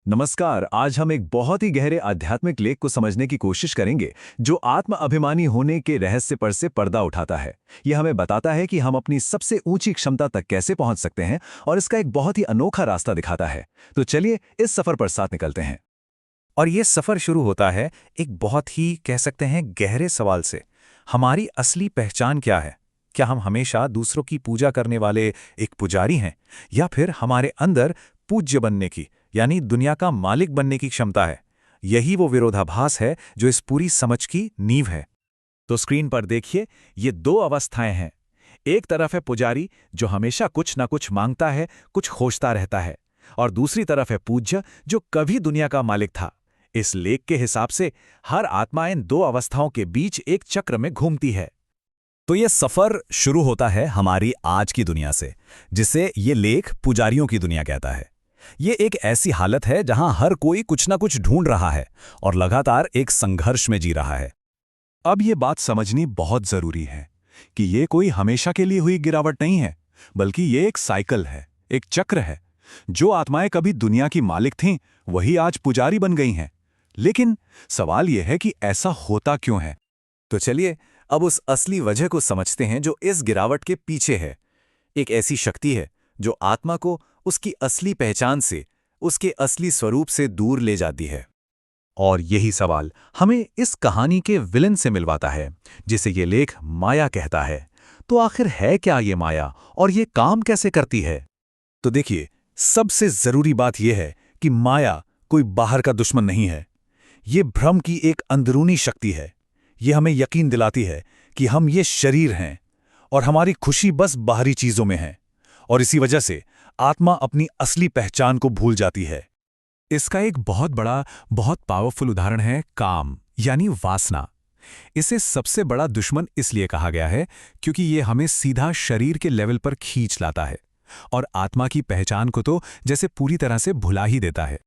नमस्कार। आज हम एक बहुत ही गहरे आध्यात्मिक लेख को समझने की कोशिश करेंगे जो आत्म अभिमानी होने के रहस्य पर से पर्दा उठाता है। यह हमें बताता है कि हम अपनी सबसे ऊंची क्षमता तक कैसे पहुंच सकते हैं और इसका एक बहुत ही अनोखा रास्ता दिखाता है। तो चलिए इस सफर पर साथ निकलते हैं। और ये सफ़र शुरू होता है एक बहुत ही कह सकते हैं गहरे सवाल से। हमारी असली पहचान क्या है? क्या हम हमेशा दूसरों की पूजा करने वाले एक पुजारी हैं, या फिर हमारे अंदर पूज्य बनने की यानी दुनिया का मालिक बनने की क्षमता है? यही वो विरोधाभास है जो इस पूरी समझ की नींव है। तो स्क्रीन पर देखिए, ये दो अवस्थाएं हैं। एक तरफ है पुजारी जो हमेशा कुछ ना कुछ मांगता है, कुछ खोजता रहता है, और दूसरी तरफ है पूज्य जो कभी दुनिया का मालिक था। इस लेख के हिसाब से हर आत्मा इन दो अवस्थाओं के बीच एक चक्र में घूमती है। तो ये सफर शुरू होता है हमारी आज की दुनिया से, जिसे ये लेख पुजारियों की दुनिया कहता है। ये एक ऐसी हालत है जहां हर कोई कुछ ना कुछ ढूंढ रहा है और लगातार एक संघर्ष में जी रहा है। अब ये बात समझनी बहुत जरूरी है कि ये कोई हमेशा के लिए हुई गिरावट नहीं है, बल्कि ये एक साइकिल है, एक चक्र है। जो आत्माएं कभी दुनिया की मालिक थीं, वही आज पुजारी बन गई हैं। लेकिन सवाल यह है कि ऐसा होता क्यों है? तो चलिए अब उस असली वजह को समझते हैं जो इस गिरावट के पीछे है। एक ऐसी शक्ति है जो आत्मा को उसकी असली पहचान से, उसके असली स्वरूप से दूर ले जाती है। और यही सवाल हमें इस कहानी के विलन से मिलवाता है, जिसे ये लेख माया कहता है। तो आखिर है क्या ये माया, और ये काम कैसे करती है? तो देखिए, सबसे जरूरी बात यह है कि माया कोई बाहर का दुश्मन नहीं है। ये भ्रम की एक अंदरूनी शक्ति है। ये हमें यकीन दिलाती है कि हम ये शरीर हैं और हमारी खुशी बस बाहरी चीजों में है, और इसी वजह से आत्मा अपनी असली पहचान को भूल जाती है। इसका एक बहुत बड़ा, बहुत पावरफुल उदाहरण है काम, यानी वासना। इसे सबसे बड़ा दुश्मन इसलिए कहा गया है क्योंकि ये हमें सीधा शरीर के लेवल पर खींच लाता है और आत्मा की पहचान को तो जैसे पूरी तरह से भुला ही देता है।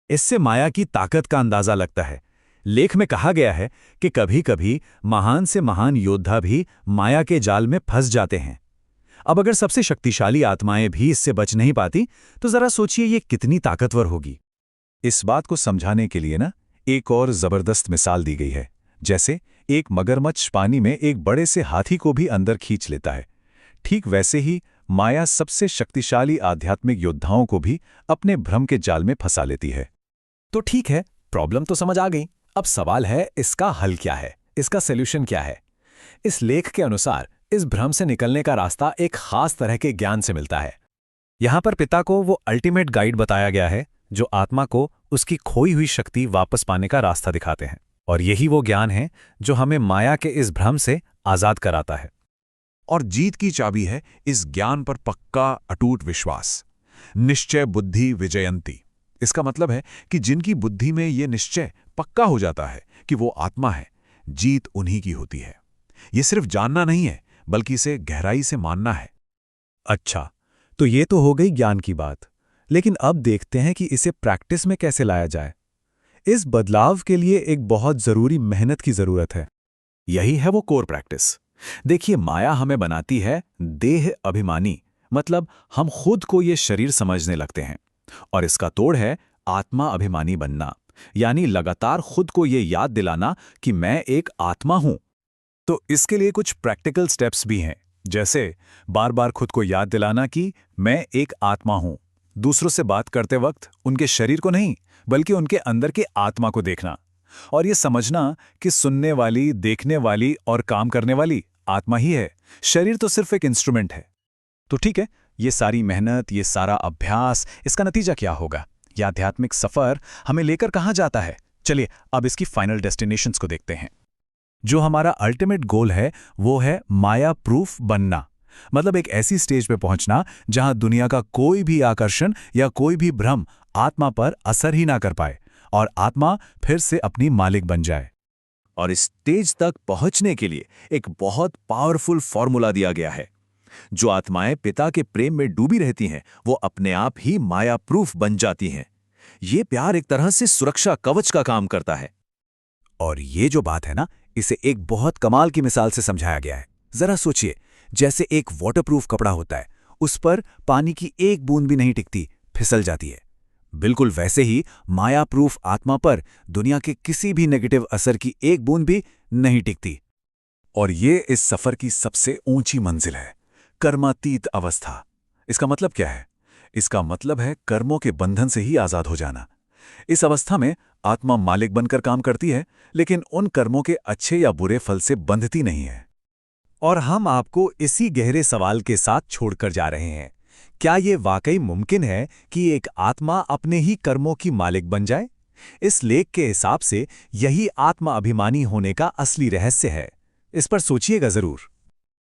इससे माया की ताकत का अंदाजा लगता है। लेख में कहा गया है कि कभी-कभी महान से महान योद्धा भी माया के जाल में फंस जाते हैं। अब अगर सबसे शक्तिशाली आत्माएं भी इससे बच नहीं पाती, तो जरा सोचिए ये कितनी ताकतवर होगी। इस बात को समझाने के लिए एक और जबरदस्त मिसाल दी गई है। जैसे एक मगरमच्छ पानी में एक बड़े से हाथी को भी अंदर खींच लेता है, ठीक वैसे ही माया सबसे शक्तिशाली आध्यात्मिक योद्धाओं को भी अपने भ्रम के जाल में फंसा लेती है। तो ठीक है, प्रॉब्लम तो समझ आ गई। अब सवाल है, इसका हल क्या है, इसका सॉल्यूशन क्या है? इस लेख के अनुसार इस भ्रम से निकलने का रास्ता एक खास तरह के ज्ञान से मिलता है। यहां पर पिता को वो अल्टीमेट गाइड बताया गया है जो आत्मा को उसकी खोई हुई शक्ति वापस पाने का रास्ता दिखाते हैं। और यही वो ज्ञान है जो हमें माया के इस भ्रम से आजाद कराता है। और जीत की चाबी है इस ज्ञान पर पक्का अटूट विश्वास। निश्चय बुद्धि विजयंती। इसका मतलब है कि जिनकी बुद्धि में ये निश्चय पक्का हो जाता है कि वो आत्मा है, जीत उन्हीं की होती है। ये सिर्फ जानना नहीं है, बल्कि इसे गहराई से मानना है। अच्छा, तो ये तो हो गई ज्ञान की बात। लेकिन अब देखते हैं कि इसे प्रैक्टिस में कैसे लाया जाए। इस बदलाव के लिए एक बहुत जरूरी मेहनत की जरूरत है। यही है वो कोर प्रैक्टिस। देखिए, माया हमें बनाती है देह अभिमानी, मतलब हम खुद को ये शरीर समझने लगते हैं। और इसका तोड़ है आत्मा अभिमानी बनना, यानी लगातार खुद को ये याद दिलाना कि मैं एक आत्मा हूं। तो इसके लिए कुछ प्रैक्टिकल स्टेप्स भी हैं, जैसे बार बार खुद को याद दिलाना कि मैं एक आत्मा हूं। दूसरों से बात करते वक्त उनके शरीर को नहीं, बल्कि उनके अंदर के आत्मा को देखना, और ये समझना कि सुनने वाली, देखने वाली और काम करने वाली आत्मा ही है। शरीर तो सिर्फ एक इंस्ट्रूमेंट है। तो ठीक है, ये सारी मेहनत, ये सारा अभ्यास, इसका नतीजा क्या होगा? यह आध्यात्मिक सफर हमें लेकर कहां जाता है? चलिए अब इसकी फाइनल डेस्टिनेशंस को देखते हैं। जो हमारा अल्टीमेट गोल है वो है माया प्रूफ बनना, मतलब एक ऐसी स्टेज पे पहुंचना जहां दुनिया का कोई भी आकर्षण या कोई भी भ्रम आत्मा पर असर ही ना कर पाए और आत्मा फिर से अपनी मालिक बन जाए। और इस स्टेज तक पहुंचने के लिए एक बहुत पावरफुल फॉर्मूला दिया गया है। जो आत्माएं पिता के प्रेम में डूबी रहती हैं, वो अपने आप ही माया प्रूफ बन जाती हैं। ये प्यार एक तरह से सुरक्षा कवच का काम करता है। और ये जो बात है ना, इसे एक बहुत कमाल की मिसाल से समझाया गया है। जरा सोचिए, जैसे एक वाटरप्रूफ कपड़ा होता है, उस पर पानी की एक बूंद भी नहीं टिकती, फिसल जाती है। बिल्कुल वैसे ही माया प्रूफ आत्मा पर दुनिया के किसी भी नेगेटिव असर की एक बूंद भी नहीं टिकती। और ये इस सफर की सबसे ऊंची मंजिल है, कर्मातीत अवस्था। इसका मतलब क्या है? इसका मतलब है कर्मों के बंधन से ही आजाद हो जाना। इस अवस्था में आत्मा मालिक बनकर काम करती है, लेकिन उन कर्मों के अच्छे या बुरे फल से बंधती नहीं है। और हम आपको इसी गहरे सवाल के साथ छोड़कर जा रहे हैं। क्या ये वाकई मुमकिन है कि एक आत्मा अपने ही कर्मों की मालिक बन जाए? इस लेख के हिसाब से यही आत्मा अभिमानी होने का असली रहस्य है। इस पर सोचिएगा जरूर।